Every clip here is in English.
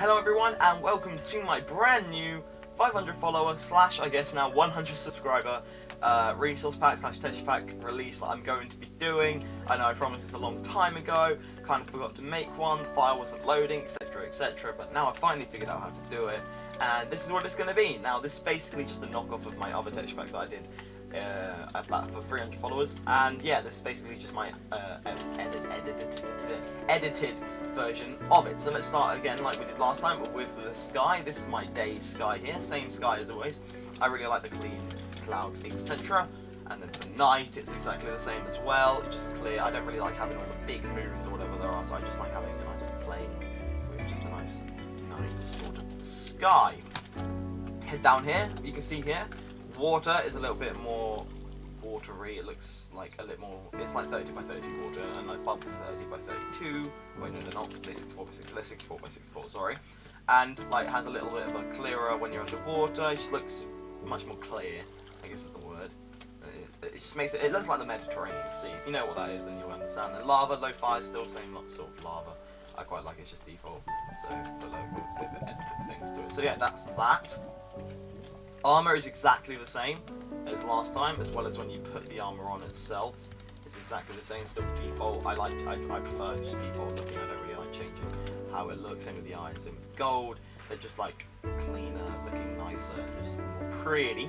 Hello everyone and welcome to my brand new 500 follower slash I guess now 100 subscriber resource pack slash texture pack release that I'm going to be doing. I know I promised this a long time ago, kind of forgot to make one, the file wasn't loading, etc, etc, but now I finally figured out how to do it and this is what it's going to be. Now this is basically just a knockoff of my other texture pack that I did for 300 followers, and yeah, this is basically just my edited version of it. So let's start again like we did last time, but with the sky. This is my day sky here, same sky as always. I really like the clean clouds, etc. And then for night, it's exactly the same as well, just clear. I don't really like having all the big moons or whatever there are, so I just like having a nice plain with just a nice sort of sky. Head down here, you can see here, water is a little bit more watery. It looks like a little more, it's like 30 by 30 water, and like bubbles 30 by 32. Wait, no, they're not. They're 64 by 64. They're 64 by 64. Sorry. And like has a little bit of a clearer when you're underwater. It just looks much more clear, I guess is the word. It just makes it. It looks like the Mediterranean Sea. If you know what that is, then you'll understand. And lava, low fire, still same sort of lava. I quite like it. It's just default. So below with the edited things to it. So yeah, that's that. Armor is exactly the same as last time, as well as when you put the armor on itself. It's exactly the same, still default. I prefer just default looking. I don't really like changing how it looks. Same with the iron, same with gold. They're just like cleaner, looking nicer, just more pretty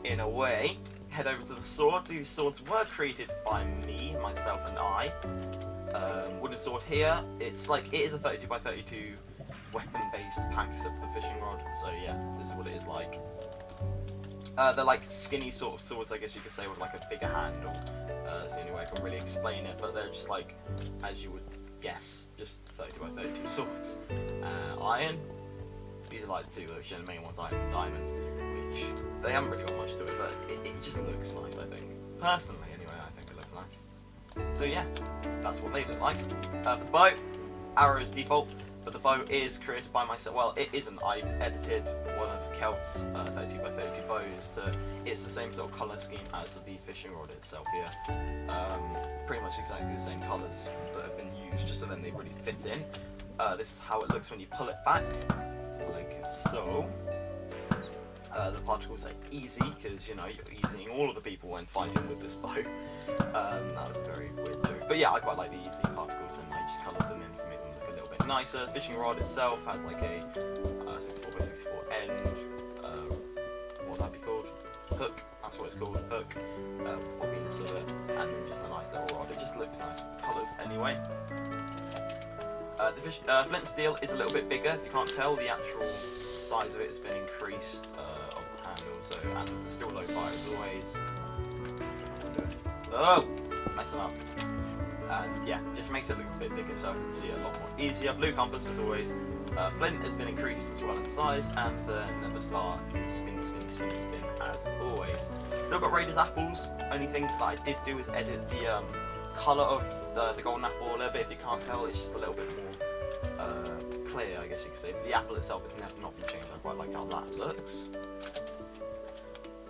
in a way. Head over to the swords. These swords were created by me, myself, and I. Wooden sword here. It's like it is a 32 by 32 weapon-based pack, except for the fishing rod. So yeah, this is what it is like. They're like skinny sort of swords, I guess you could say, with like a bigger handle. That's the only way I can really explain it, but they're just like, as you would guess, just 30 by 32 swords. Iron, these are like the two the main ones, iron and diamond, which they haven't really got much to it, but it just looks nice, I think. Personally, anyway, I think it looks nice. So yeah, that's what they look like. For the bow, arrow is default. But the bow is created by myself. Well, it isn't. I've edited one of Kelt's 30 by 30 bows to. It's the same sort of colour scheme as the fishing rod itself here. Pretty much exactly the same colours that have been used, just so then they really fit in. This is how it looks when you pull it back, like so. The particles are easy because you know you're easing all of the people when fighting with this bow. That was a very weird joke, but yeah, I quite like the easy particles, and I just coloured them in to make them look a little bit nicer. Fishing rod itself has like a 64 by 64 end. What would that be called? Hook. That's what it's called. Hook. Bobbiness of it, and then just a nice little rod. It just looks nice with the colours anyway. The flint and steel is a little bit bigger. If you can't tell, the actual size of it has been increased of the handle. So, and it's still low fire as always. Oh, messing up. And yeah, just makes it look a bit bigger so I can see it a lot more easier. Blue compass as always. Flint has been increased as well in size, and the Never Star is spin as always. Still got Raiders apples. Only thing that I did do is edit the colour of the golden apple a little bit. If you can't tell, it's just a little bit more clear, I guess you could say. But the apple itself has never not been changed. I quite like how that looks.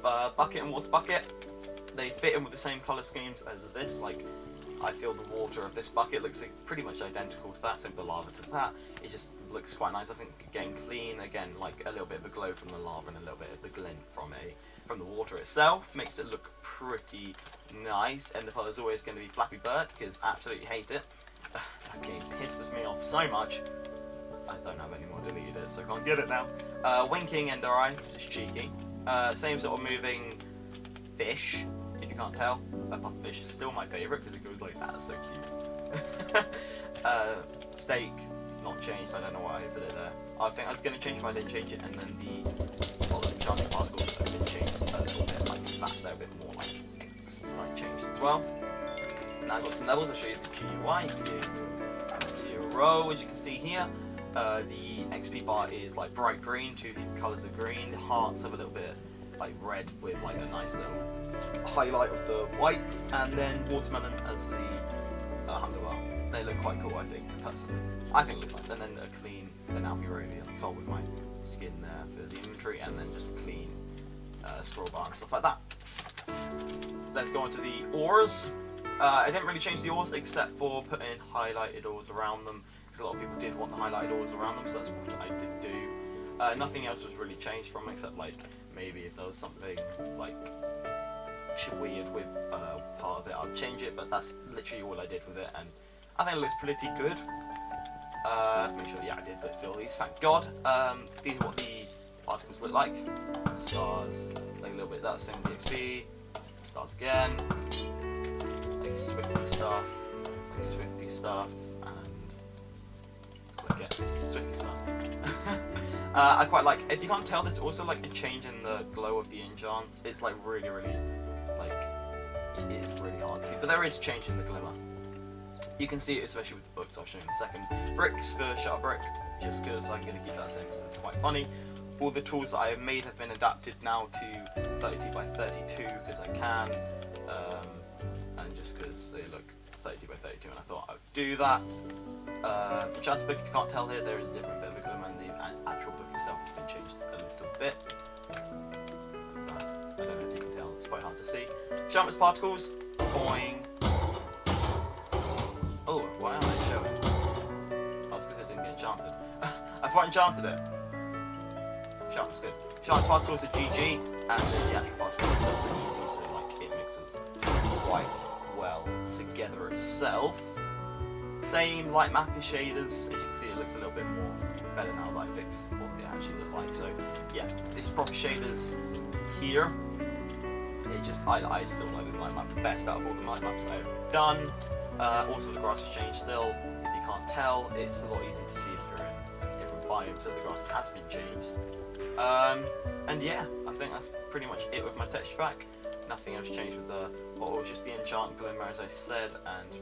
Bucket and water bucket. They fit in with the same colour schemes as this. Like, I feel the water of this bucket looks like pretty much identical to that, same with the lava to that. It just looks quite nice. I think getting clean, again, like a little bit of a glow from the lava and a little bit of the glint from the water itself makes it look pretty nice. And the colour is always going to be Flappy Bird, because I absolutely hate it. That game pisses me off so much. I don't have any more deleted it, so I can't get it now. Winking Ender Eye, this is cheeky. Same sort of moving fish. If you can't tell, that pufferfish is still my favourite because it goes like that, it's so cute. Steak, not changed, I don't know why I put it there. I think I was going to change it, but I didn't change it, and then the enchanting particles have been changed a little bit, like that, they're a bit more like changed as well. Now I've got some levels. I'll show you the GUI. You can do 0, as you can see here. The XP bar is like bright green, two colours of green. The hearts have a little bit like red with like a nice little highlight of the whites, and then watermelon as the handlebar. They look quite cool, I think, personally. I think it looks nice. And then a clean, an Alfie on the top with my skin there for the inventory, and then just a clean scroll bar and stuff like that. Let's go on to the ores. I didn't really change the ores except for putting highlighted ores around them. because a lot of people did want the highlighted orders around them, so that's what I did do. Nothing else was really changed from it, except like maybe if there was something like weird with part of it, I'll change it, but that's literally all I did with it, and I think it looks pretty good. Make sure, yeah, I did fill these, thank God. These are what the particles look like. Stars, like a little bit of that, same with the XP. Stars again. Like Swifty stuff, and again, Swifty stuff. I quite like, if you can't tell, there's also like a change in the glow of the enchants. It's like really, like, it is really hard to see, but there is change in the glimmer. You can see it especially with the books, I'll show you in a second. Bricks for Shutter Brick, just because I'm going to keep that same because it's quite funny. All the tools that I have made have been adapted now to 32 by 32 because I can, and just because they look 32 by 32, and I thought I would do that. Enchanted book, if you can't tell here, there is a different bit of a glimmer, and the actual book itself has been changed a little bit. I don't know if you can tell, it's quite hard to see. Enchantment's particles, boing. Oh, why aren't they showing? Oh, it's because it didn't get enchanted. I thought I enchanted it. Enchantment's good. Enchantment's particles are GG, and then the actual particles themselves are easy, so like it mixes quite well together itself. Same light mapping shaders, as you can see it looks a little bit more better now that I fixed what they actually look like. So yeah, this is proper shaders here. It just, I still like this light map the best out of all the light maps that I've done. Also the grass has changed still, if you can't tell, it's a lot easier to see if you're in different biomes, so the grass has been changed. And yeah, I think that's pretty much it with my texture pack. Nothing else changed with the bottle, it's just the enchant glimmer as I said, and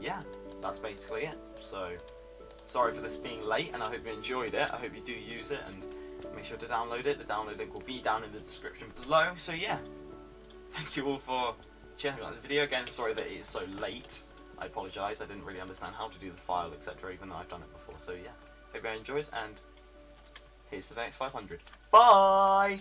yeah, that's basically it. So, sorry for this being late, and I hope you enjoyed it. I hope you do use it, and make sure to download it. The download link will be down in the description below. So yeah, thank you all for checking out this video. Again, sorry that it is so late. I apologise, I didn't really understand how to do the file, etc., even though I've done it before. So yeah, hope you enjoys, and here's to the next 500. Bye!